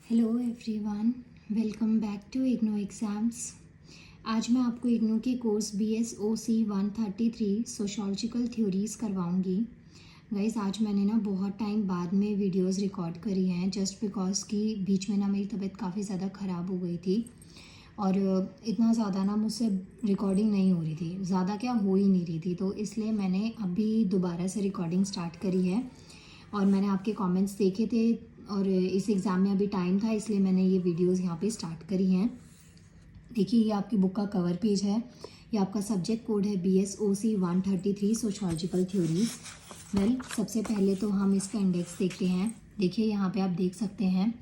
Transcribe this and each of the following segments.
Hello everyone, welcome back to IGNOU exams. आज मैं आपको इग्नो के कोर्स BSOC 133 सोशोलॉजिकल थ्योरीज़ करवाऊंगी। गाइस, आज मैंने ना बहुत टाइम बाद में वीडियोस रिकॉर्ड करी हैं जस्ट बिकॉज कि बीच में ना मेरी तबीयत काफ़ी ज़्यादा ख़राब हो गई थी और इतना ज़्यादा ना मुझसे रिकॉर्डिंग नहीं हो रही थी, ज़्यादा क्या हो ही नहीं रही थी, तो इसलिए मैंने अभी दोबारा से रिकॉर्डिंग स्टार्ट करी है। और मैंने आपके कमेंट्स देखे थे और इस एग्ज़ाम में अभी टाइम था, इसलिए मैंने ये वीडियोस यहाँ पे स्टार्ट करी हैं। देखिए, ये आपकी बुक का कवर पेज है, ये आपका सब्जेक्ट कोड है BSOC 133 सोशोलॉजिकल थ्योरीज। सबसे पहले तो हम इसका इंडेक्स देखते हैं। देखिए, यहाँ पे आप देख सकते हैं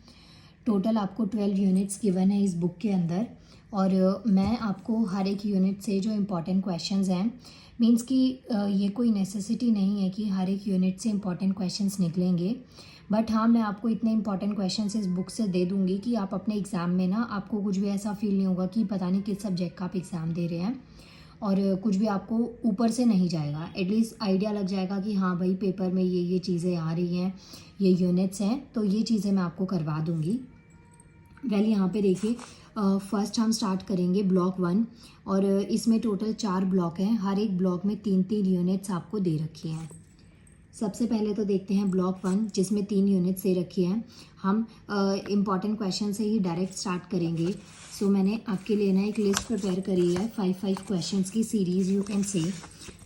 टोटल आपको 12 यूनिट्स गिवन है इस बुक के अंदर, और मैं आपको हर एक यूनिट से जो इम्पॉर्टेंट क्वेश्चंस हैं, मींस कि ये कोई नेसेसिटी नहीं है कि हर एक यूनिट से इम्पॉर्टेंट क्वेश्चंस निकलेंगे, बट हाँ, मैं आपको इतने इंपॉर्टेंट क्वेश्चंस इस बुक से दे दूँगी कि आप अपने एग्ज़ाम में ना आपको कुछ भी ऐसा फील नहीं होगा कि पता नहीं किस सब्जेक्ट का आप एग्ज़ाम दे रहे हैं, और कुछ भी आपको ऊपर से नहीं जाएगा। एटलीस्ट आइडिया लग जाएगा कि हाँ भाई, पेपर में ये चीज़ें आ रही हैं, ये यूनिट्स हैं, तो ये चीज़ें मैं आपको करवा दूँगी। यहाँ पे देखिए, फर्स्ट हम स्टार्ट करेंगे ब्लॉक 1, और इसमें टोटल 4 ब्लॉक हैं। हर एक ब्लॉक में 3-3 यूनिट्स आपको दे रखी हैं। सबसे पहले तो देखते हैं ब्लॉक 1, जिसमें 3 यूनिट्स दे रखी हैं। हम इम्पॉर्टेंट क्वेश्चन से ही डायरेक्ट स्टार्ट करेंगे। सो मैंने आपके लिए ना एक लिस्ट प्रिपेयर करी है 5 क्वेश्चंस की सीरीज़, यू कैन से।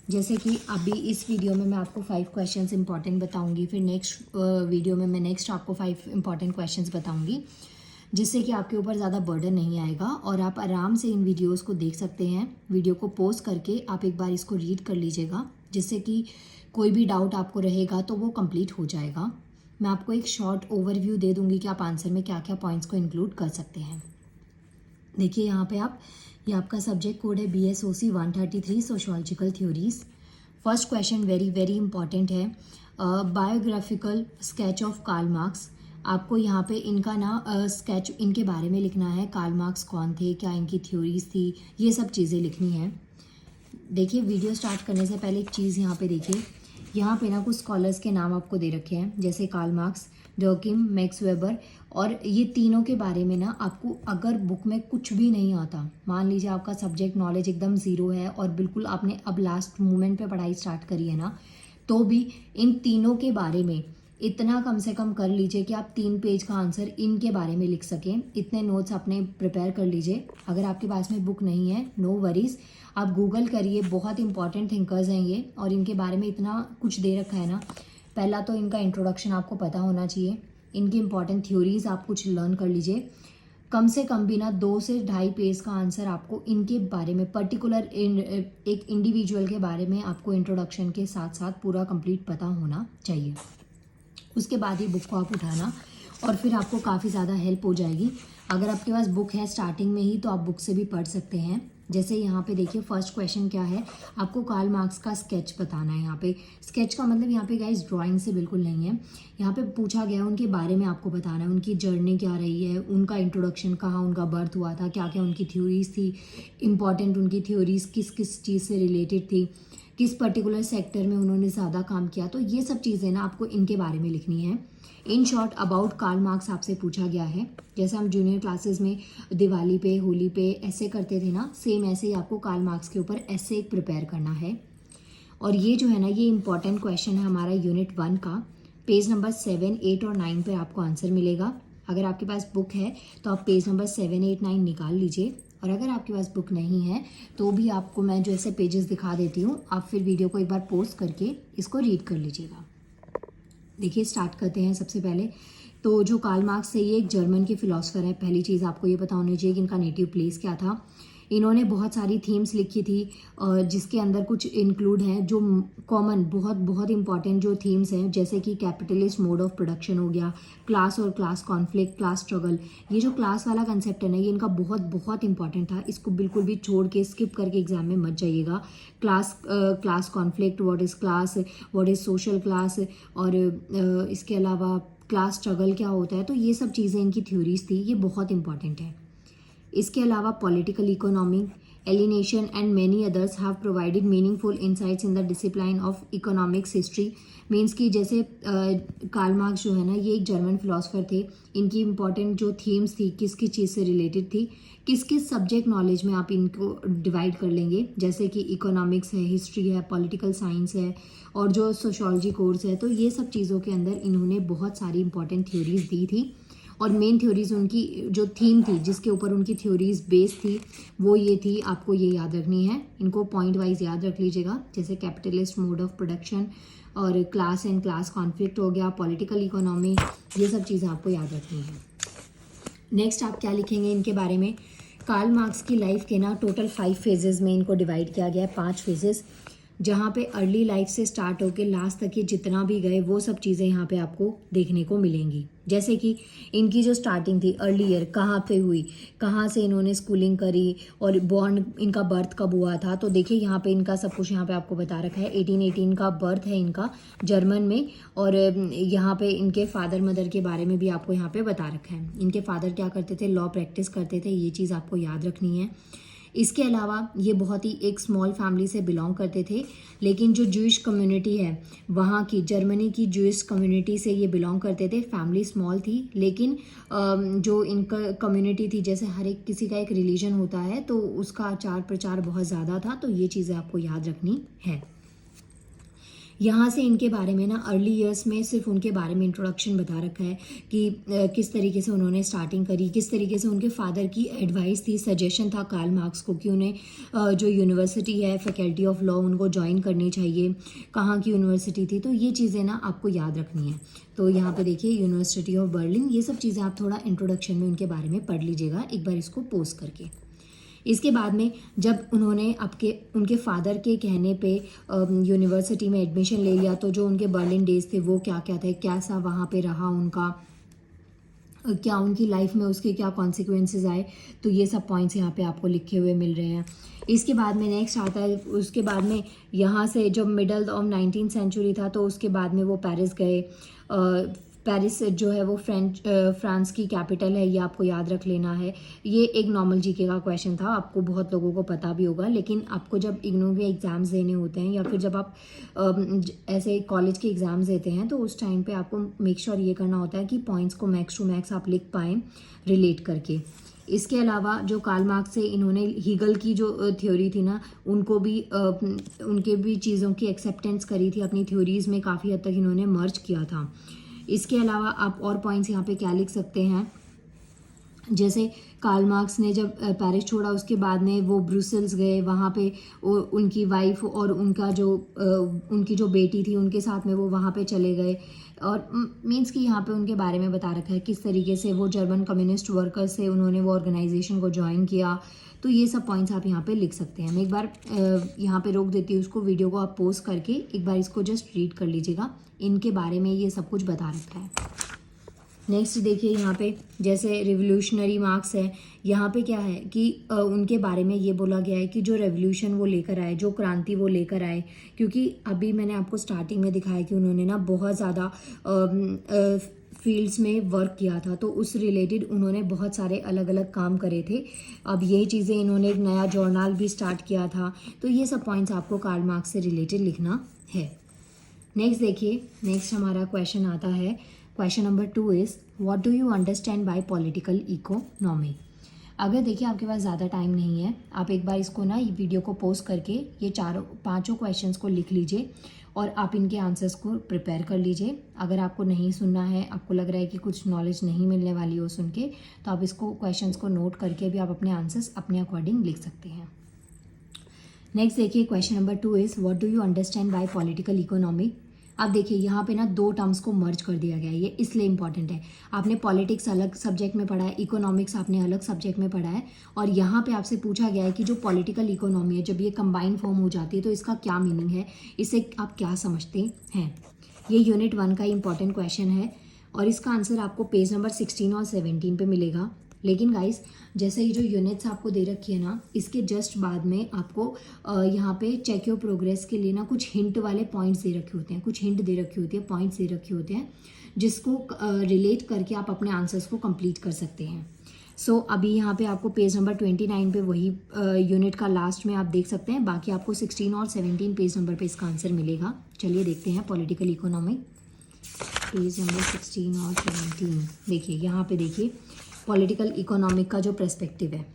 जैसे कि अभी इस वीडियो में मैं आपको 5 क्वेश्चंस इंपॉर्टेंट बताऊंगी, फिर नेक्स्ट वीडियो में मैं नेक्स्ट आपको 5 इंपॉर्टेंट क्वेश्चंस बताऊंगी, जिससे कि आपके ऊपर ज़्यादा बर्डन नहीं आएगा और आप आराम से इन वीडियोस को देख सकते हैं। वीडियो को पॉज करके आप एक बार इसको रीड कर लीजिएगा, जिससे कि कोई भी डाउट आपको रहेगा तो वो कंप्लीट हो जाएगा। मैं आपको एक शॉर्ट ओवरव्यू दे दूंगी कि आप आंसर में क्या क्या पॉइंट्स को इंक्लूड कर सकते हैं। देखिए, यहाँ पे ये आपका सब्जेक्ट कोड है BSOC 133 sociological theories. First question very very important है, biographical sketch of Karl Marx. आपको यहाँ पे इनका ना स्केच इनके बारे में लिखना है। कार्ल मार्क्स कौन थे, क्या इनकी थ्योरीज थी, ये सब चीज़ें लिखनी है। देखिए, वीडियो स्टार्ट करने से पहले एक चीज़ यहाँ पे देखिए, यहाँ पे ना कुछ स्कॉलर्स के नाम आपको दे रखे हैं, जैसे कार्ल मार्क्स, डर्किम, मैक्स वेबर, और ये तीनों के बारे में ना आपको अगर बुक में कुछ भी नहीं आता, मान लीजिए आपका सब्जेक्ट नॉलेज एकदम ज़ीरो है और बिल्कुल आपने अब लास्ट मोमेंट पे पढ़ाई स्टार्ट करी है ना, तो भी इन तीनों के बारे में इतना कम से कम कर लीजिए कि आप 3 पेज का आंसर इनके बारे में लिख सकें। इतने नोट्स अपने प्रिपेयर कर लीजिए। अगर आपके पास में बुक नहीं है, नो वरीज, आप गूगल करिए, बहुत इंपॉर्टेंट थिंकर्स हैं ये, और इनके बारे में इतना कुछ दे रखा है ना। पहला तो इनका इंट्रोडक्शन आपको पता होना चाहिए, इनकी इंपॉर्टेंट थ्योरीज आप कुछ लर्न कर लीजिए। कम से कम भी ना 2 से 2.5 पेज का आंसर आपको इनके बारे में, पर्टिकुलर एक इंडिविजुअल के बारे में आपको इंट्रोडक्शन के साथ साथ पूरा कंप्लीट पता होना चाहिए। उसके बाद ही बुक को आप उठाना और फिर आपको काफ़ी ज़्यादा हेल्प हो जाएगी। अगर आपके पास बुक है स्टार्टिंग में ही, तो आप बुक से भी पढ़ सकते हैं। जैसे यहाँ पे देखिए, फर्स्ट क्वेश्चन क्या है, आपको कार्ल मार्क्स का स्केच बताना है। यहाँ पे स्केच का मतलब यहाँ पे गाइस ड्राइंग से बिल्कुल नहीं है। यहाँ पे पूछा गया है उनके बारे में आपको बताना है, उनकी जर्नी क्या रही है, उनका इंट्रोडक्शन, कहाँ उनका बर्थ हुआ था, क्या क्या उनकी थ्योरीज थी, इंपॉर्टेंट उनकी थ्योरीज किस किस चीज़ से रिलेटेड थी, किस पर्टिकुलर सेक्टर में उन्होंने ज़्यादा काम किया, तो ये सब चीज़ें ना आपको इनके बारे में लिखनी है। In short, about Karl Marx आपसे पूछा गया है। जैसे हम जूनियर क्लासेस में दिवाली पे, होली पे ऐसे करते थे ना, सेम ऐसे ही आपको कार्ल मार्क्स के ऊपर ऐसे एक प्रिपेयर करना है। और ये जो है ना, ये इंपॉर्टेंट क्वेश्चन है हमारा यूनिट 1 का। पेज नंबर 7, 8 और 9 पे आपको आंसर मिलेगा। अगर आपके पास बुक है तो आप पेज नंबर 7, 8, 9 निकाल लीजिए, और अगर आपके पास बुक नहीं है तो भी आपको मैं जो ऐसे पेजेस दिखा देती हूँ, आप फिर वीडियो को एक बार पॉज करके इसको रीड कर लीजिएगा। देखिए, स्टार्ट करते हैं। सबसे पहले तो जो कार्ल मार्क्स है, ये एक जर्मन के फिलोसफर है। पहली चीज़ आपको ये पता होनी चाहिए कि इनका नेटिव प्लेस क्या था। इन्होंने बहुत सारी थीम्स लिखी थी, जिसके अंदर कुछ इंक्लूड हैं जो कॉमन, बहुत बहुत इंपॉर्टेंट जो थीम्स हैं, जैसे कि कैपिटलिस्ट मोड ऑफ प्रोडक्शन हो गया, क्लास और क्लास कॉन्फ्लिक्ट, क्लास स्ट्रगल। ये जो क्लास वाला कंसेप्ट है ना, ये इनका बहुत बहुत इंपॉर्टेंट था। इसको बिल्कुल भी छोड़ के, स्किप करके एग्जाम में मत जाइएगा। Class conflict, what is class, what is social class, और इसके अलावा क्लास स्ट्रगल क्या होता है, तो ये सब चीज़ें इनकी थ्योरीज थी, ये बहुत इंपॉर्टेंट है। इसके अलावा political economy, alienation and many others have provided meaningful insights in the discipline of economics history. Means कि जैसे कार्ल मार्क्स जो है ना, ये एक जर्मन फिलोसफर थे. इनकी इंपॉर्टेंट जो थीम्स थी किस किस चीज़ से रिलेटेड थी, किस किस सब्जेक्ट नॉलेज में आप इनको डिवाइड कर लेंगे, जैसे कि इकोनॉमिक्स है, हिस्ट्री है, पॉलिटिकल साइंस है और जो सोशोलॉजी कोर्स है. तो ये सब चीज़ों के अंदर इन्होंने बहुत सारी इंपॉर्टेंट थ्योरीज दी थी. और मेन थ्योरीज उनकी जो थीम थी जिसके ऊपर उनकी थ्योरीज बेस थी वो ये थी. आपको ये याद रखनी है, इनको पॉइंट वाइज याद रख लीजिएगा. जैसे कैपिटलिस्ट मोड ऑफ प्रोडक्शन और क्लास एंड क्लास कॉन्फ्लिक्ट हो गया, पॉलिटिकल इकोनॉमी, ये सब चीज़ें आपको याद रखनी है. नेक्स्ट आप क्या लिखेंगे इनके बारे में. कार्ल मार्क्स की लाइफ के ना टोटल 5 फेजेस में इनको डिवाइड किया गया है, 5 फेजेस, जहाँ पे अर्ली लाइफ से स्टार्ट होकर लास्ट तक ये जितना भी गए वो सब चीज़ें यहाँ पे आपको देखने को मिलेंगी. जैसे कि इनकी जो स्टार्टिंग थी अर्ली ईयर कहाँ पे हुई, कहाँ से इन्होंने स्कूलिंग करी और बॉर्न इनका बर्थ कब हुआ था. तो देखिए यहाँ पे इनका सब कुछ यहाँ पे आपको बता रखा है. 1818 का बर्थ है इनका जर्मन में. और यहाँ पे इनके फादर मदर के बारे में भी आपको यहाँ पे बता रखा है. इनके फादर क्या करते थे, लॉ प्रैक्टिस करते थे, ये चीज़ आपको याद रखनी है. इसके अलावा ये बहुत ही एक स्मॉल फैमिली से बिलोंग करते थे, लेकिन जो जूइश कम्युनिटी है वहाँ की, जर्मनी की जूइश कम्युनिटी से ये बिलोंग करते थे. फैमिली स्मॉल थी लेकिन जो इनका कम्युनिटी थी, जैसे हर एक किसी का एक रिलीजन होता है तो उसका आचार प्रचार बहुत ज़्यादा था. तो ये चीज़ें आपको याद रखनी है. यहाँ से इनके बारे में ना अर्ली ईयर्स में सिर्फ उनके बारे में इंट्रोडक्शन बता रखा है कि किस तरीके से उन्होंने स्टार्टिंग करी, किस तरीके से उनके फादर की एडवाइस थी, सजेशन था कार्ल मार्क्स को कि उन्हें जो यूनिवर्सिटी है फैकल्टी ऑफ लॉ उनको ज्वाइन करनी चाहिए, कहाँ की यूनिवर्सिटी थी. तो ये चीज़ें ना आपको याद रखनी है. तो यहाँ पे देखिए यूनिवर्सिटी ऑफ बर्लिन, ये सब चीज़ें आप थोड़ा इंट्रोडक्शन में उनके बारे में पढ़ लीजिएगा एक बार इसको पोस्ट करके. इसके बाद में जब उन्होंने उनके फादर के कहने पे यूनिवर्सिटी में एडमिशन ले लिया, तो जो उनके बर्लिन डेज थे वो क्या क्या थे, कैसा वहाँ पे रहा उनका, क्या उनकी लाइफ में उसके क्या कॉन्सिक्वेंसेस आए, तो ये सब पॉइंट्स यहाँ पे आपको लिखे हुए मिल रहे हैं. इसके बाद में नेक्स्ट आता है, उसके बाद में यहाँ से जब मिडल ऑफ 19th सेंचुरी था तो उसके बाद में वो पेरिस गए. पेरिस जो है वो फ्रांस की कैपिटल है, ये आपको याद रख लेना है. ये एक नॉर्मल जीके का क्वेश्चन था, आपको बहुत लोगों को पता भी होगा, लेकिन आपको जब इग्नू के एग्ज़ाम्स देने होते हैं या फिर जब आप ऐसे कॉलेज के एग्ज़ाम्स देते हैं तो उस टाइम पे आपको मेक श्योर ये करना होता है कि पॉइंट्स को मैक्स टू मैक्स आप लिख पाएँ रिलेट करके. इसके अलावा जो कार्ल मार्क्स से इन्होंने हीगल की जो थ्योरी थी ना, उनको भी उनके भी चीज़ों की एक्सेप्टेंस करी थी, अपनी थ्योरीज़ में काफ़ी हद तक इन्होंने मर्ज किया था. इसके अलावा आप और पॉइंट्स यहाँ पे क्या लिख सकते हैं, जैसे कार्ल मार्क्स ने जब पेरिस छोड़ा उसके बाद में वो ब्रुसेल्स गए, वहाँ पे उनकी वाइफ और उनकी जो बेटी थी उनके साथ में वो वहाँ पे चले गए. और मीन्स कि यहाँ पे उनके बारे में बता रखा है किस तरीके से वो जर्मन कम्युनिस्ट वर्कर्स से उन्होंने वो ऑर्गेनाइजेशन को ज्वाइन किया. तो ये सब पॉइंट्स आप यहाँ पे लिख सकते हैं. मैं एक बार यहाँ पे रोक देती हूँ उसको, वीडियो को आप पॉज करके एक बार इसको जस्ट रीड कर लीजिएगा. इनके बारे में ये सब कुछ बता रखा है. नेक्स्ट देखिए यहाँ पे जैसे रिवोल्यूशनरी मार्क्स है, यहाँ पे क्या है कि उनके बारे में ये बोला गया है कि जो रेवोल्यूशन वो लेकर आए, जो क्रांति वो लेकर आए, क्योंकि अभी मैंने आपको स्टार्टिंग में दिखाया कि उन्होंने ना बहुत ज़्यादा फील्ड्स में वर्क किया था, तो उस रिलेटेड उन्होंने बहुत सारे अलग अलग काम करे थे. अब यही चीज़ें इन्होंने एक नया जर्नल भी स्टार्ट किया था. तो ये सब पॉइंट्स आपको कार्ल मार्क्स से रिलेटेड लिखना है. नेक्स्ट देखिए, नेक्स्ट हमारा क्वेश्चन आता है. Question number 2 is what do you understand by political economy. अगर देखिए आपके पास ज़्यादा टाइम नहीं है, आप एक बार इसको ना ये वीडियो को पोस्ट करके ये 4-5 क्वेश्चंस को लिख लीजिए और आप इनके आंसर्स को प्रिपेयर कर लीजिए. अगर आपको नहीं सुनना है, आपको लग रहा है कि कुछ नॉलेज नहीं मिलने वाली हो सुन के, तो आप इसको क्वेश्चंस को नोट करके भी आप अपने आंसर्स अपने अकॉर्डिंग लिख सकते हैं. नेक्स्ट देखिए question number 2 is what do you understand by political economy. अब देखिए यहाँ पे ना 2 टर्म्स को मर्ज कर दिया गया है, ये इसलिए इंपॉर्टेंट है. आपने पॉलिटिक्स अलग सब्जेक्ट में पढ़ा है, इकोनॉमिक्स आपने अलग सब्जेक्ट में पढ़ा है, और यहाँ पे आपसे पूछा गया है कि जो पॉलिटिकल इकोनॉमी है जब ये कंबाइन फॉर्म हो जाती है तो इसका क्या मीनिंग है, इसे आप क्या समझते हैं. ये यूनिट 1 का इंपॉर्टेंट क्वेश्चन है और इसका आंसर आपको पेज नंबर 16 और 17 पे मिलेगा. लेकिन गाइस जैसे ये जो यूनिट्स आपको दे रखी है ना, इसके जस्ट बाद में आपको यहाँ पे चेक योर प्रोग्रेस के लिए ना कुछ हिंट वाले पॉइंट्स दे रखे होते हैं, कुछ हिंट दे रखी होती है, पॉइंट्स दे रखे होते हैं, जिसको रिलेट करके आप अपने आंसर्स को कंप्लीट कर सकते हैं. सो अभी यहाँ पे आपको पेज नंबर 29 पे वही यूनिट का लास्ट में आप देख सकते हैं, बाकी आपको 16 और 17 पेज नंबर पे इसका आंसर मिलेगा। चलिए देखते हैं पॉलिटिकल इकोनॉमी पेज नंबर 16 और 17। देखिए यहाँ पे देखिए पॉलिटिकल इकोनॉमिक का जो पर्सपेक्टिव है।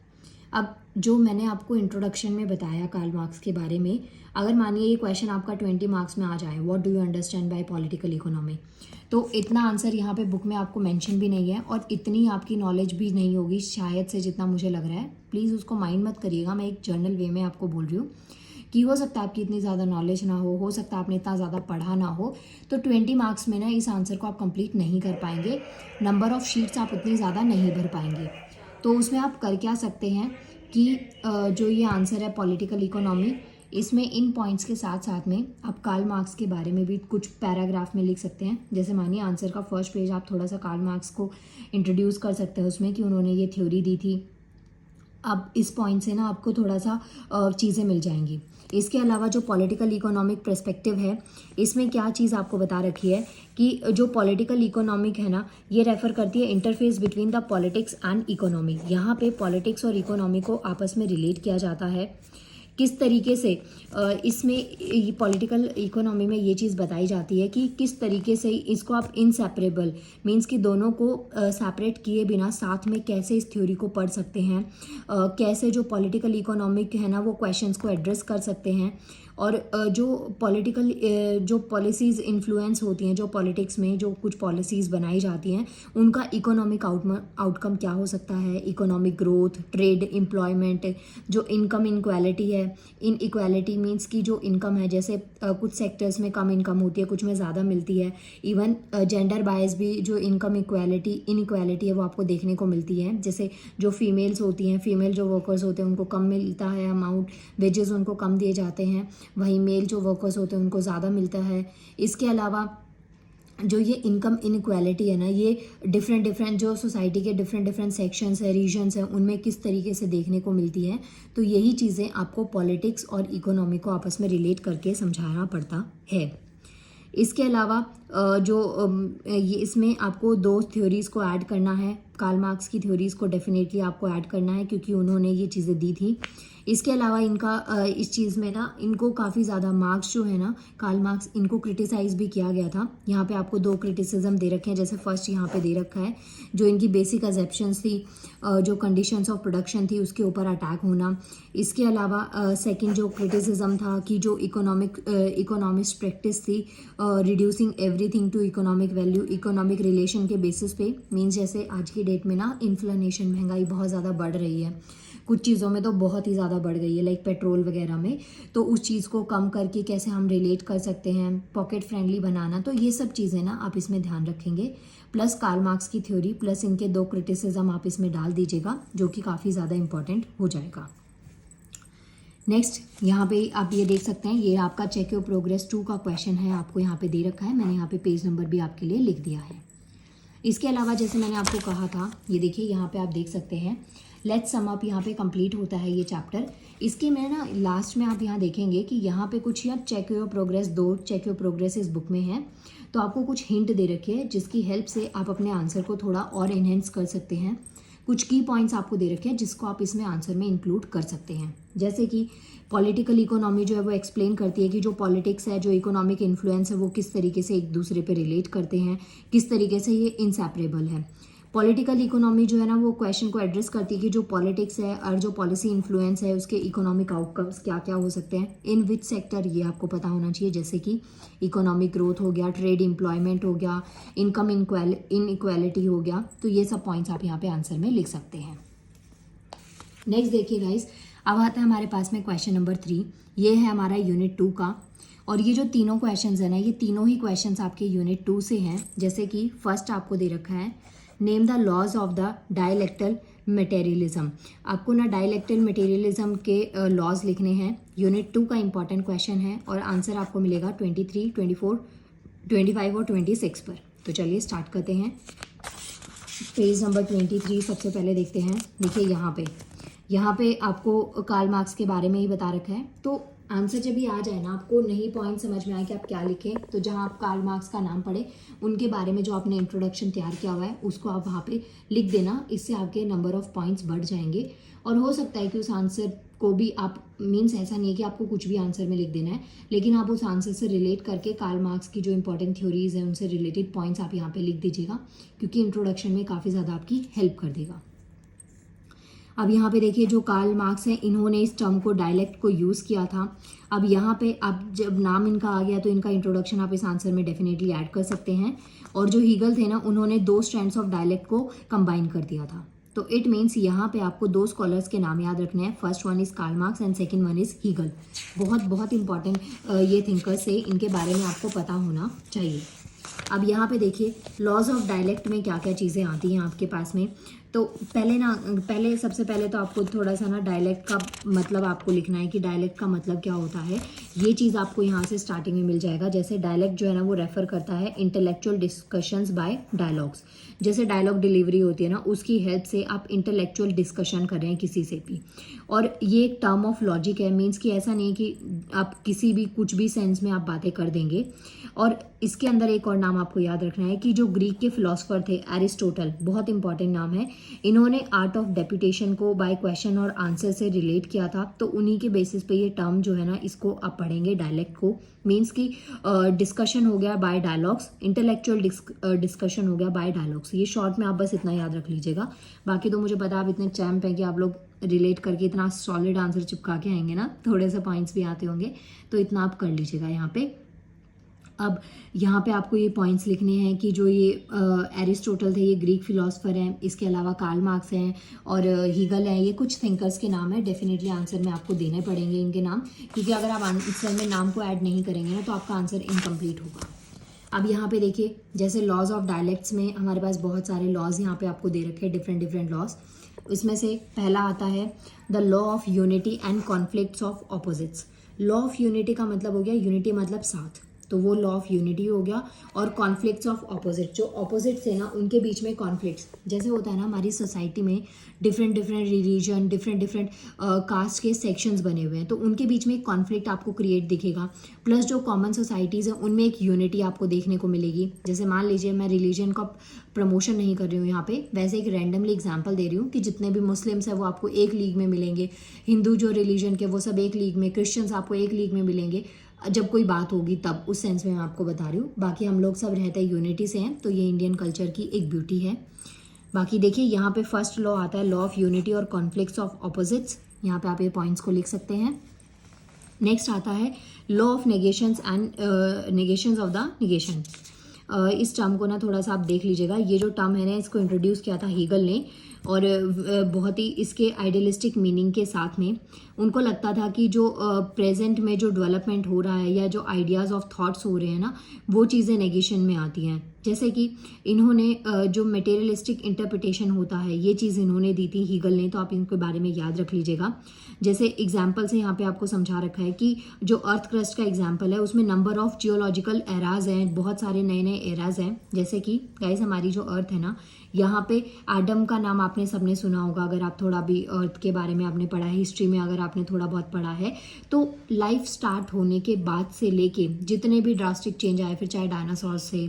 अब जो मैंने आपको इंट्रोडक्शन में बताया कार्ल मार्क्स के बारे में, अगर मानिए ये क्वेश्चन आपका 20 मार्क्स में आ जाए, what do you understand by political economy, तो इतना आंसर यहाँ पे बुक में आपको मेंशन भी नहीं है और इतनी आपकी नॉलेज भी नहीं होगी शायद से, जितना मुझे लग रहा है। प्लीज़ उसको माइंड मत करिएगा, मैं एक जर्नल वे में आपको बोल रही हूँ कि हो सकता है आपकी इतनी ज़्यादा नॉलेज ना हो सकता है आपने इतना ज़्यादा पढ़ा ना हो, तो 20 मार्क्स में ना इस आंसर को आप कंप्लीट नहीं कर पाएंगे, नंबर ऑफ़ शीट्स आप उतनी ज़्यादा नहीं भर पाएंगे। तो उसमें आप कर क्या सकते हैं कि जो ये आंसर है पॉलिटिकल इकोनॉमी, इसमें इन पॉइंट्स के साथ साथ में आप कार्ल मार्क्स के बारे में भी कुछ पैराग्राफ में लिख सकते हैं। जैसे मानिए आंसर का फर्स्ट पेज आप थोड़ा सा कार्ल मार्क्स को इंट्रोड्यूस कर सकते हैं उसमें कि उन्होंने ये थ्योरी दी थी। अब इस पॉइंट से ना आपको थोड़ा सा चीज़ें मिल जाएंगी। इसके अलावा जो पॉलिटिकल इकोनॉमिक पर्सपेक्टिव है, इसमें क्या चीज़ आपको बता रखी है कि जो पॉलिटिकल इकोनॉमिक है ना, ये रेफर करती है interface between the politics and economy. यहाँ पे पॉलिटिक्स और इकोनॉमी को आपस में रिलेट किया जाता है। किस तरीके से इसमें पॉलिटिकल इकोनॉमी में ये चीज़ बताई जाती है कि किस तरीके से इसको आप इनसेपरेबल मीन्स कि दोनों को सेपरेट किए बिना साथ में कैसे इस थ्योरी को पढ़ सकते हैं, कैसे जो पॉलिटिकल इकोनॉमिक है ना वो क्वेश्चंस को एड्रेस कर सकते हैं, और जो पॉलिटिकल जो पॉलिसीज़ इन्फ्लुएंस होती हैं, जो पॉलिटिक्स में जो कुछ पॉलिसीज़ बनाई जाती हैं उनका इकोनॉमिक आउटकम क्या हो सकता है, इकोनॉमिक ग्रोथ, ट्रेड, एम्प्लॉयमेंट, जो इनकम इनक्वालिटी है, इन इक्वालिटी मीन्स की जो इनकम है, जैसे कुछ सेक्टर्स में कम इनकम होती है, कुछ में ज़्यादा मिलती है, इवन जेंडर बायस भी जो इनकम इनइक्वालिटी है वो आपको देखने को मिलती है। जैसे जो फीमेल्स होती हैं, फीमेल जो वर्कर्स होते हैं उनको कम मिलता है अमाउंट, वेजेस उनको कम दिए जाते हैं, वहीं मेल जो वर्कर्स होते हैं उनको ज़्यादा मिलता है। इसके अलावा जो ये इनकम इनक्वालिटी है ना, ये डिफरेंट जो सोसाइटी के डिफरेंट सेक्शंस है, रीजन्स हैं, उनमें किस तरीके से देखने को मिलती है। तो यही चीज़ें आपको पॉलिटिक्स और इकोनॉमी को आपस में रिलेट करके समझाना पड़ता है। इसके अलावा ये इसमें आपको दो थ्योरीज़ को ऐड करना है। कार्ल मार्क्स की थ्योरीज़ को डेफिनेटली आपको ऐड करना है क्योंकि उन्होंने ये चीज़ें दी थी। इसके अलावा इनका इस चीज़ में ना इनको काफ़ी ज़्यादा मार्क्स जो है ना, कार्ल मार्क्स, इनको क्रिटिसाइज़ भी किया गया था। यहाँ पे आपको दो क्रिटिसिज्म दे रखे हैं। जैसे फर्स्ट यहाँ पे दे रखा है जो इनकी बेसिक अजेप्शंस थी, जो कंडीशंस ऑफ प्रोडक्शन थी उसके ऊपर अटैक होना। इसके अलावा सेकंड जो क्रिटिसिज्म था कि जो इकोनॉमिस्ट प्रैक्टिस थी, reducing everything to economic value, economic relation के बेसिस पे, मीन्स जैसे आज की डेट में ना इन्फ्लेशन, महंगाई बहुत ज़्यादा बढ़ रही है, कुछ चीज़ों में तो बहुत ही ज़्यादा बढ़ गई है, लाइक पेट्रोल वगैरह में, तो उस चीज़ को कम करके कैसे हम रिलेट कर सकते हैं, पॉकेट फ्रेंडली बनाना, तो ये सब चीज़ें ना आप इसमें ध्यान रखेंगे। प्लस कार्ल मार्क्स की थ्योरी प्लस इनके दो क्रिटिसिज्म आप इसमें डाल दीजिएगा, जो कि काफ़ी ज़्यादा इंपॉर्टेंट हो जाएगा। नेक्स्ट यहाँ पे आप ये देख सकते हैं, ये आपका चेक योर प्रोग्रेस 2 का क्वेश्चन है, आपको यहाँ पे दे रखा है, मैंने यहाँ पे पेज नंबर भी आपके लिए लिख दिया है। इसके अलावा जैसे मैंने आपको कहा था, ये देखिए यहाँ पे आप देख सकते हैं, लेट्स सम अप यहाँ पे कंप्लीट होता है ये चैप्टर। इसके में ना लास्ट में आप यहाँ देखेंगे कि यहाँ पे कुछ या check your progress 2 check your progress इस बुक में है, तो आपको कुछ हिंट दे रखे हैं जिसकी हेल्प से आप अपने आंसर को थोड़ा और इन्हेंस कर सकते हैं। कुछ की पॉइंट्स आपको दे रखे हैं जिसको आप इसमें आंसर में इंक्लूड कर सकते हैं। जैसे कि पॉलिटिकल इकोनॉमी जो है वो एक्सप्लेन करती है कि जो पॉलिटिक्स है, जो इकोनॉमिक इन्फ्लुएंस है, वो किस तरीके से एक दूसरे पे रिलेट करते हैं, किस तरीके से ये इनसेपरेबल है। पॉलिटिकल इकोनॉमी जो है ना वो क्वेश्चन को एड्रेस करती है कि जो पॉलिटिक्स है और जो पॉलिसी इन्फ्लुएंस है उसके इकोनॉमिक आउटकम्स क्या क्या हो सकते हैं, इन विच सेक्टर, ये आपको पता होना चाहिए। जैसे कि इकोनॉमिक ग्रोथ हो गया, ट्रेड एम्प्लॉयमेंट हो गया, इनकम इनइक्वालिटी हो गया, तो ये सब पॉइंट्स आप यहाँ पे आंसर में लिख सकते हैं। नेक्स्ट देखिए गाइस, अब आता है हमारे पास में क्वेश्चन नंबर 3। ये है हमारा यूनिट 2 का, और ये जो तीनों क्वेश्चंस हैं ना, ये तीनों ही क्वेश्चंस आपके यूनिट 2 से हैं। जैसे कि फर्स्ट आपको दे रखा है, name the laws of the dialectical materialism. आपको ना डायलेक्टल मटेरियलिज्म के लॉज लिखने हैं। यूनिट 2 का इंपॉर्टेंट क्वेश्चन है और आंसर आपको मिलेगा 23, 24, 25 और 26 पर। तो चलिए स्टार्ट करते हैं। पेज नंबर 23 सबसे पहले देखते हैं। देखिए यहाँ पे आपको कार्ल मार्क्स के बारे में ही बता रखा है। तो आंसर जब भी आ जाए ना, आपको नहीं पॉइंट समझ में आए कि आप क्या लिखें, तो जहाँ आप कार्ल मार्क्स का नाम पढ़े उनके बारे में जो आपने इंट्रोडक्शन तैयार किया हुआ है उसको आप वहाँ पे लिख देना। इससे आपके नंबर ऑफ पॉइंट्स बढ़ जाएंगे। और हो सकता है कि उस आंसर को भी आप, मीन्स ऐसा नहीं है कि आपको कुछ भी आंसर में लिख देना है, लेकिन आप उस आंसर से रिलेट करके कार्ल मार्क्स की जो इंपॉर्टेंट थ्योरीज हैं उनसे रिलेटेड पॉइंट्स आप यहाँ पे लिख दीजिएगा, क्योंकि इंट्रोडक्शन में काफ़ी ज़्यादा आपकी हेल्प कर देगा। अब यहाँ पे देखिए जो कार्ल मार्क्स हैं इन्होंने इस टर्म को, डायलेक्ट को यूज़ किया था। अब यहाँ पे अब जब नाम इनका आ गया तो इनका इंट्रोडक्शन आप इस आंसर में डेफिनेटली ऐड कर सकते हैं। और जो हीगल थे ना, उन्होंने 2 स्ट्रैंड्स ऑफ डायलेक्ट को कंबाइन कर दिया था। तो इट मीन्स यहाँ पे आपको 2 स्कॉलर्स के नाम याद रखने हैं। First one is Karl Marx and second one is Hegel. बहुत बहुत इंपॉर्टेंट ये थिंकर्स है, इनके बारे में आपको पता होना चाहिए। अब यहाँ पे देखिए लॉज ऑफ डायलेक्ट में क्या क्या चीज़ें आती हैं आपके पास में। तो पहले सबसे पहले तो आपको थोड़ा सा ना डायलेक्ट का मतलब आपको लिखना है कि डायलेक्ट का मतलब क्या होता है। ये चीज़ आपको यहाँ से स्टार्टिंग में मिल जाएगा। जैसे डायलेक्ट जो है ना वो रेफर करता है इंटेलेक्चुअल डिस्कशंस बाय डायलॉग्स। जैसे डायलॉग डिलीवरी होती है ना, उसकी हेल्प से आप इंटेलेक्चुअल डिस्कशन कर रहे हैं किसी से भी। और ये एक टर्म ऑफ लॉजिक है, मीन्स कि ऐसा नहीं कि आप किसी भी कुछ भी सेंस में आप बातें कर देंगे। और इसके अंदर एक और नाम आपको याद रखना है कि जो ग्रीक के फिलोसफर थे एरिस्टोटल, बहुत इंपॉर्टेंट नाम है, इन्होंने आर्ट ऑफ डेपुटेशन को बाय क्वेश्चन और आंसर से रिलेट किया था। तो उन्हीं के बेसिस पे ये टर्म जो है ना, इसको आप पढ़ेंगे डायलेक्ट को। मीन्स कि डिस्कशन हो गया बाय डायलॉग्स, इंटेलेक्चुअल डिस्कशन हो गया बाय डायलॉग्स। ये शॉर्ट में आप बस इतना याद रख लीजिएगा। बाकी तो मुझे पता आप इतने चैम्प हैं कि आप लोग रिलेट करके इतना सॉलिड आंसर चिपका के आएंगे ना, थोड़े से पॉइंट्स भी आते होंगे, तो इतना आप कर लीजिएगा यहाँ पे। अब यहाँ पे आपको ये पॉइंट्स लिखने हैं कि जो ये एरिस्टोटल थे, ये ग्रीक फिलोसफर हैं। इसके अलावा कार्ल मार्क्स हैं और हीगल हैं। ये कुछ थिंकर्स के नाम है। डेफिनेटली आंसर में आपको देने पड़ेंगे इनके नाम, क्योंकि अगर आप आंसर में नाम को ऐड नहीं करेंगे ना तो आपका आंसर इनकम्प्लीट होगा। अब यहाँ पे देखिए जैसे लॉज ऑफ डायलेक्ट्स में हमारे पास बहुत सारे लॉज यहाँ पे आपको दे रखे हैं, डिफरेंट लॉज। इसमें से पहला आता है the law of unity and conflicts of opposites. Law of unity का मतलब हो गया, यूनिटी मतलब साथ, तो वो लॉ ऑफ यूनिटी हो गया। और कॉन्फ्लिक्ट्स ऑफ ऑपोजिट, जो ऑपोजिट्स है ना उनके बीच में कॉन्फ्लिक्ट्स, जैसे होता है ना हमारी सोसाइटी में डिफरेंट रिलीजन, डिफरेंट कास्ट के सेक्शंस बने हुए हैं, तो उनके बीच में एक कॉन्फ्लिक्ट आपको क्रिएट दिखेगा। प्लस जो कॉमन सोसाइटीज़ हैं उनमें एक यूनिटी आपको देखने को मिलेगी। जैसे मान लीजिए मैं रिलीजन का प्रमोशन नहीं कर रही हूँ यहाँ पे, वैसे एक रैंडमली एग्जांपल दे रही हूँ कि जितने भी मुस्लिम्स हैं वो आपको एक लीग में मिलेंगे, हिंदू जो रिलीजन के वो सब एक लीग में, क्रिश्चियंस आपको एक लीग में मिलेंगे जब कोई बात होगी तब, उस सेंस में मैं आपको बता रही हूँ। बाकी हम लोग सब रहते हैं यूनिटी से हैं, तो ये इंडियन कल्चर की एक ब्यूटी है। बाकी देखिए यहाँ पे फर्स्ट लॉ आता है लॉ ऑफ यूनिटी और कॉन्फ्लिक्ट्स ऑफ ऑपोजिट्स। यहाँ पे आप ये पॉइंट्स को लिख सकते हैं। नेक्स्ट आता है law of negations and negations of the negation. इस टर्म को ना थोड़ा सा आप देख लीजिएगा। ये जो टर्म है ना, इसको इंट्रोड्यूस किया था हीगल ने, और बहुत ही इसके आइडियलिस्टिक मीनिंग के साथ में उनको लगता था कि जो प्रेजेंट में जो डेवलपमेंट हो रहा है या जो आइडियाज़ ऑफ थॉट्स हो रहे हैं ना, वो चीज़ें नेगेशन में आती हैं। जैसे कि इन्होंने जो मटेरियलिस्टिक इंटरप्रिटेशन होता है, ये चीज़ इन्होंने दी थी हीगल ने, तो आप इनके बारे में याद रख लीजिएगा। जैसे एग्जाम्पल से यहाँ पे आपको समझा रखा है कि जो अर्थ क्रस्ट का एग्जाम्पल है उसमें नंबर ऑफ जियोलॉजिकल एराज हैं, बहुत सारे नए नए एराज हैं। जैसे कि गाइस हमारी जो अर्थ है ना, यहाँ पे एडम का नाम आपने सबने सुना होगा, अगर आप थोड़ा भी अर्थ के बारे में आपने पढ़ा है, हिस्ट्री में अगर आपने थोड़ा बहुत पढ़ा है, तो लाइफ स्टार्ट होने के बाद से लेके जितने भी ड्रास्टिक चेंज आए, फिर चाहे डायनासोर से,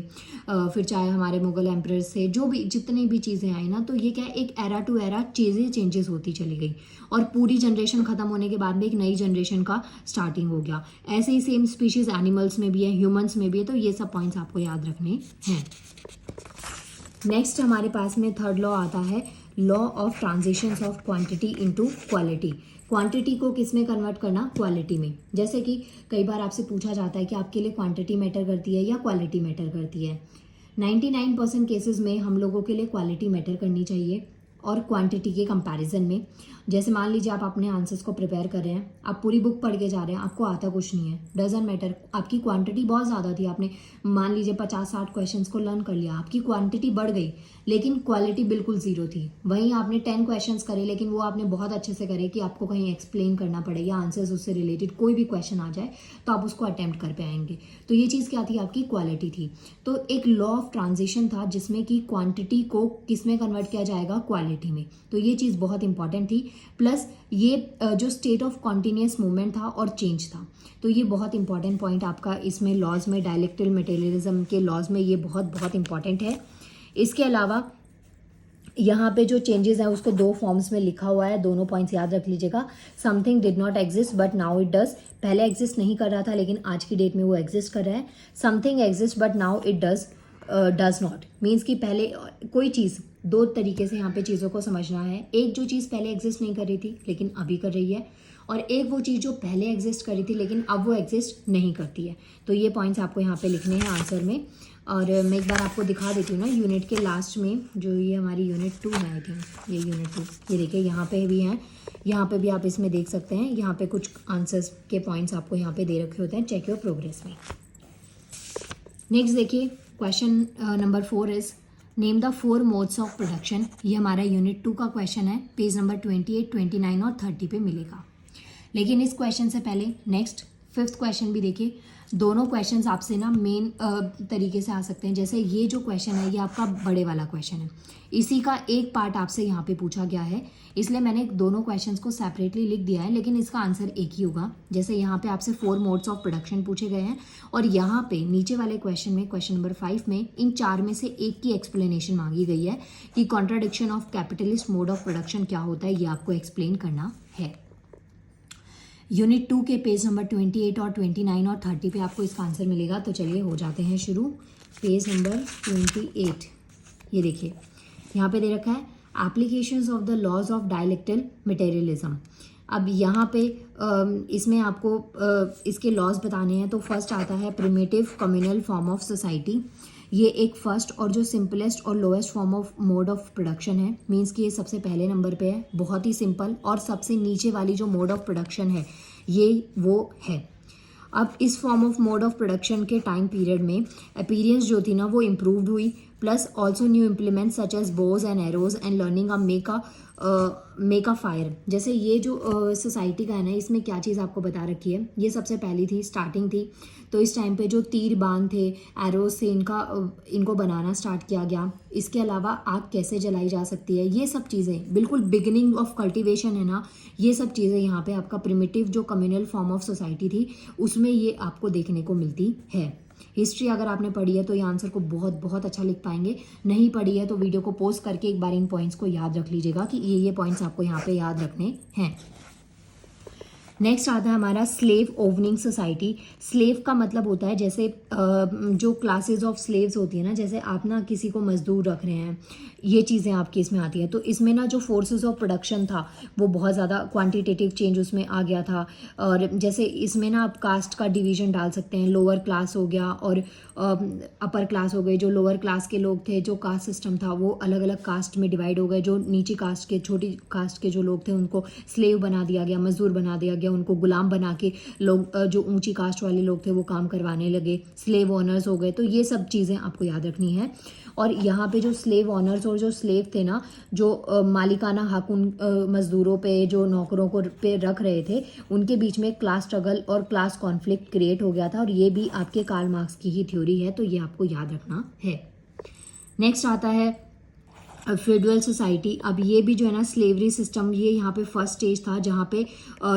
फिर चाहे हमारे मुगल एम्परर से, जो भी जितनी भी चीज़ें आई ना, तो ये क्या है, एक एरा टू एरा चीज़ें चेंजेस होती चली गई, और पूरी जनरेशन खत्म होने के बाद में एक नई जनरेशन का स्टार्टिंग हो गया। ऐसे ही सेम स्पीशीज एनिमल्स में भी है, ह्यूमंस में भी है, तो ये सब पॉइंट्स आपको याद रखने हैं। नेक्स्ट हमारे पास में थर्ड लॉ आता है law of transitions of quantity into quality. Quantity को किस में कन्वर्ट करना, क्वालिटी में। जैसे कि कई बार आपसे पूछा जाता है कि आपके लिए क्वांटिटी मैटर करती है या क्वालिटी मैटर करती है। 99% केसेस में हम लोगों के लिए क्वालिटी मैटर करनी चाहिए और क्वांटिटी के कंपैरिजन में। जैसे मान लीजिए आप अपने आंसर्स को प्रिपेयर कर रहे हैं, आप पूरी बुक पढ़ के जा रहे हैं, आपको आता कुछ नहीं है, डजंट मैटर, आपकी क्वांटिटी बहुत ज़्यादा थी, आपने मान लीजिए 50-60 क्वेश्चंस को लर्न कर लिया, आपकी क्वांटिटी बढ़ गई लेकिन क्वालिटी बिल्कुल ज़ीरो थी। वहीं आपने 10 क्वेश्चंस करे लेकिन वो आपने बहुत अच्छे से करे कि आपको कहीं एक्सप्लेन करना पड़े या आंसर्स उससे रिलेटेड कोई भी क्वेश्चन आ जाए तो आप उसको अटैम्प्ट कर पाएंगे। तो ये चीज़ क्या थी, आपकी क्वालिटी थी। तो एक लॉ ऑफ ट्रांजिशन था जिसमें कि क्वांटिटी को किस में कन्वर्ट किया जाएगा, क्वालिटी सोसाइटी में। तो ये चीज़ बहुत इंपॉर्टेंट थी। प्लस ये जो स्टेट ऑफ कॉन्टीन्यूस मूवमेंट था और चेंज था, तो ये बहुत इंपॉर्टेंट पॉइंट आपका इसमें लॉज में, डायलेक्टिकल मटेरियलिज्म के लॉज में ये बहुत बहुत इंपॉर्टेंट है। इसके अलावा यहाँ पे जो चेंजेस हैं उसको दो फॉर्म्स में लिखा हुआ है, दोनों पॉइंट्स याद रख लीजिएगा। Something did not exist but now it does, पहले एग्जिस्ट नहीं कर रहा था लेकिन आज की डेट में वो एग्जिस्ट कर रहा है। Something exist but now it does not, means कि पहले कोई चीज़, दो तरीके से यहाँ पे चीज़ों को समझना है। एक जो चीज़ पहले एग्जिस्ट नहीं कर रही थी लेकिन अभी कर रही है, और एक वो चीज़ जो पहले एग्जिस्ट करी थी लेकिन अब वो एग्जिस्ट नहीं करती है। तो ये पॉइंट्स आपको यहाँ पे लिखने हैं आंसर में। और मैं एक बार आपको दिखा देती हूँ ना, यूनिट के लास्ट में जो ये हमारी यूनिट 2 है, आई थिंक ये यूनिट 2, ये देखिए यहाँ पे भी हैं, यहाँ पे भी आप इसमें देख सकते हैं। यहाँ पे कुछ आंसर्स के पॉइंट्स आपको यहाँ पे दे रखे होते हैं, चेक योर प्रोग्रेस में। नेक्स्ट देखिए, question number 4 is name the 4 modes of production. ये हमारा यूनिट 2 का क्वेश्चन है, पेज नंबर 28, 29 और 30 पे मिलेगा। लेकिन इस क्वेश्चन से पहले नेक्स्ट 5th क्वेश्चन भी देखिए। दोनों क्वेश्चंस आपसे ना मेन तरीके से आ सकते हैं। जैसे ये जो क्वेश्चन है ये आपका बड़े वाला क्वेश्चन है, इसी का एक पार्ट आपसे यहाँ पे पूछा गया है, इसलिए मैंने दोनों क्वेश्चंस को सेपरेटली लिख दिया है, लेकिन इसका आंसर एक ही होगा। जैसे यहाँ पे आपसे 4 मोड्स ऑफ प्रोडक्शन पूछे गए हैं, और यहाँ पे नीचे वाले क्वेश्चन में, क्वेश्चन नंबर 5 में, इन 4 में से एक की एक्सप्लेनेशन मांगी गई है कि contradiction of capitalist mode of production क्या होता है, ये आपको एक्सप्लेन करना है। यूनिट 2 के पेज नंबर 28 और 29 और 30 पे आपको इसका आंसर मिलेगा। तो चलिए हो जाते हैं शुरू। पेज नंबर 28, ये देखिए यहाँ पे दे रखा है applications of the laws of dialectical materialism. अब यहाँ पे इसमें आपको इसके लॉज बताने हैं। तो फर्स्ट आता है primitive communal form of society. ये एक फर्स्ट और जो सिंपलेस्ट और lowest form of mode of production है, मींस कि ये सबसे पहले नंबर पे है, बहुत ही सिंपल। और सबसे नीचे वाली जो मोड ऑफ प्रोडक्शन है ये वो है। अब इस form of mode of production के टाइम पीरियड में अपीयरेंस जो थी ना वो इम्प्रूव्ड हुई, plus also new implements such as bows and arrows and learning a make a fire. जैसे ये जो सोसाइटी का है ना, इसमें क्या चीज़ आपको बता रखी है, ये सबसे पहली थी, स्टार्टिंग थी। तो इस टाइम पे जो तीर बांध थे, एरोज से इनको बनाना स्टार्ट किया गया। इसके अलावा आग कैसे जलाई जा सकती है, ये सब चीज़ें बिल्कुल बिगिनिंग ऑफ कल्टीवेशन है ना, ये सब चीज़ें यहाँ पे आपका प्रिमिटिव जो कम्युनल फॉर्म ऑफ सोसाइटी थी उसमें ये आपको देखने को मिलती है। हिस्ट्री अगर आपने पढ़ी है तो ये आंसर को बहुत बहुत अच्छा लिख पाएंगे, नहीं पढ़ी है तो वीडियो को पॉज करके एक बार इन पॉइंट्स को याद रख लीजिएगा कि ये पॉइंट्स आपको यहाँ पे याद रखने हैं। नेक्स्ट आता है हमारा स्लेव ओवनिंग सोसाइटी। स्लेव का मतलब होता है जैसे जो क्लासेस ऑफ स्लेव्स होती है ना, जैसे आप ना किसी को मजदूर रख रहे हैं, ये चीज़ें आपकी इसमें आती हैं। तो इसमें ना जो फोर्सेस ऑफ प्रोडक्शन था वो बहुत ज़्यादा क्वांटिटेटिव चेंज उसमें आ गया था। और जैसे इसमें ना आप कास्ट का डिवीजन डाल सकते हैं, लोअर क्लास हो गया और अपर क्लास हो गए। जो लोअर क्लास के लोग थे, जो कास्ट सिस्टम था वो अलग अलग कास्ट में डिवाइड हो गए। जो नीची कास्ट के, छोटी कास्ट के जो लोग थे उनको स्लेव बना दिया गया, मजदूर बना दिया गया, उनको गुलाम बना के लोग जो ऊंची कास्ट वाले लोग थे वो काम करवाने लगे, स्लेव ओनर्स हो गए। तो ये सब चीज़ें आपको याद रखनी है। और यहाँ पे जो स्लेव ओनर्स और जो स्लेव थे ना, जो मालिकाना हक उन मजदूरों पे, जो नौकरों को पे रख रहे थे, उनके बीच में क्लास स्ट्रगल और क्लास कॉन्फ्लिक्ट क्रिएट हो गया था। और ये भी आपके कार्ल मार्क्स की ही थ्योरी है, तो ये आपको याद रखना है। नेक्स्ट आता है फेडरल सोसाइटी। अब ये भी जो है ना स्लेवरी सिस्टम, ये यहाँ पे फर्स्ट स्टेज था जहाँ पे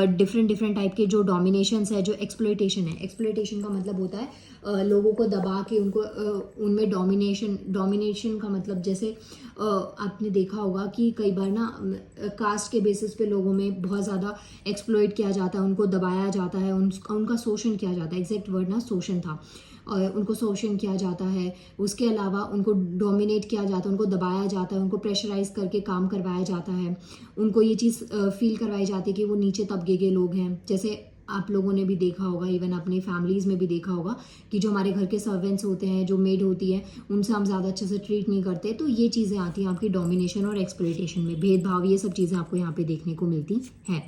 डिफरेंट टाइप के जो डोमिनेशंस है, जो एक्सप्लॉयटेशन है। एक्सप्लॉयटेशन का मतलब होता है लोगों को दबा के उनको उनमें डोमिनेशन का मतलब जैसे आपने देखा होगा कि कई बार ना कास्ट के बेसिस पे लोगों में बहुत ज़्यादा एक्सप्लॉयट किया जाता है, उनको दबाया जाता है, उनका शोषण किया जाता है। एग्जैक्ट वर्ड ना शोषण था, और उनको शोषण किया जाता है। उसके अलावा उनको डोमिनेट किया जाता है, उनको दबाया जाता है, उनको प्रेशराइज करके काम करवाया जाता है, उनको ये चीज़ फील करवाई जाती है कि वो नीचे तबके के लोग हैं। जैसे आप लोगों ने भी देखा होगा, इवन अपनी फैमिलीज़ में भी देखा होगा कि जो हमारे घर के सर्वेंट्स होते हैं, जो मेड होती है, उनसे हम ज़्यादा अच्छे से ट्रीट नहीं करते। तो ये चीज़ें आती हैं आपकी डोमिनेशन और एक्सप्लॉयटेशन में, भेदभाव, ये सब चीज़ें आपको यहाँ पे देखने को मिलती हैं।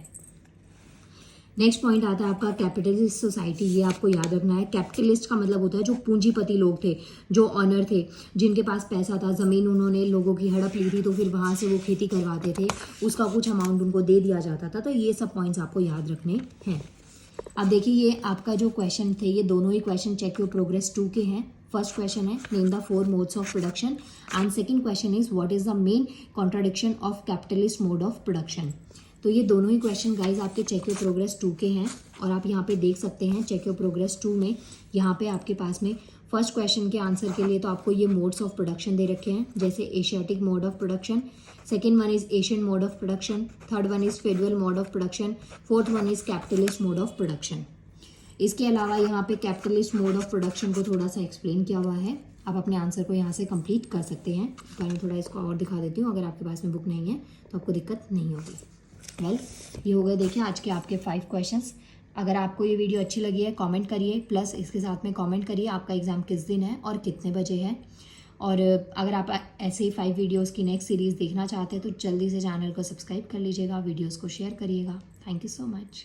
नेक्स्ट पॉइंट आता है आपका कैपिटलिस्ट सोसाइटी। ये आपको याद रखना है। कैपिटलिस्ट का मतलब होता है जो पूंजीपति लोग थे, जो ऑनर थे, जिनके पास पैसा था, ज़मीन उन्होंने लोगों की हड़प ली थी, तो फिर वहाँ से वो खेती करवाते थे, उसका कुछ अमाउंट उनको दे दिया जाता था। तो ये सब पॉइंट्स आपको याद रखने हैं। अब देखिए, ये आपका जो क्वेश्चन थे, ये दोनों ही क्वेश्चन चेक योर प्रोग्रेस 2 के हैं। फर्स्ट क्वेश्चन है name the 4 modes of production and second question is what is the main contradiction of capitalist mode of production. तो ये दोनों ही क्वेश्चन गाइज आपके चेक योर प्रोग्रेस 2 के हैं और आप यहाँ पे देख सकते हैं चेक योर प्रोग्रेस 2 में यहाँ पे आपके पास में फर्स्ट क्वेश्चन के आंसर के लिए तो आपको ये मोड्स ऑफ प्रोडक्शन दे रखे हैं, जैसे Asiatic mode of production, second one is Asian mode of production, third one is federal mode of production, fourth one is capitalist mode of production. इसके अलावा यहाँ पे कैपिटलिस्ट मोड ऑफ प्रोडक्शन को थोड़ा सा एक्सप्लेन किया हुआ है, आप अपने आंसर को यहाँ से कंप्लीट कर सकते हैं। तो मैं थोड़ा इसको और दिखा देती हूँ, अगर आपके पास में बुक नहीं है तो आपको दिक्कत नहीं होगी। वेल ये हो गए देखिए आज के आपके 5 क्वेश्चंस। अगर आपको ये वीडियो अच्छी लगी है कमेंट करिए, प्लस इसके साथ में कमेंट करिए आपका एग्ज़ाम किस दिन है और कितने बजे है। और अगर आप ऐसे ही 5 वीडियोस की नेक्स्ट सीरीज़ देखना चाहते हैं तो जल्दी से चैनल को सब्सक्राइब कर लीजिएगा, वीडियोस को शेयर करिएगा। Thank you so much.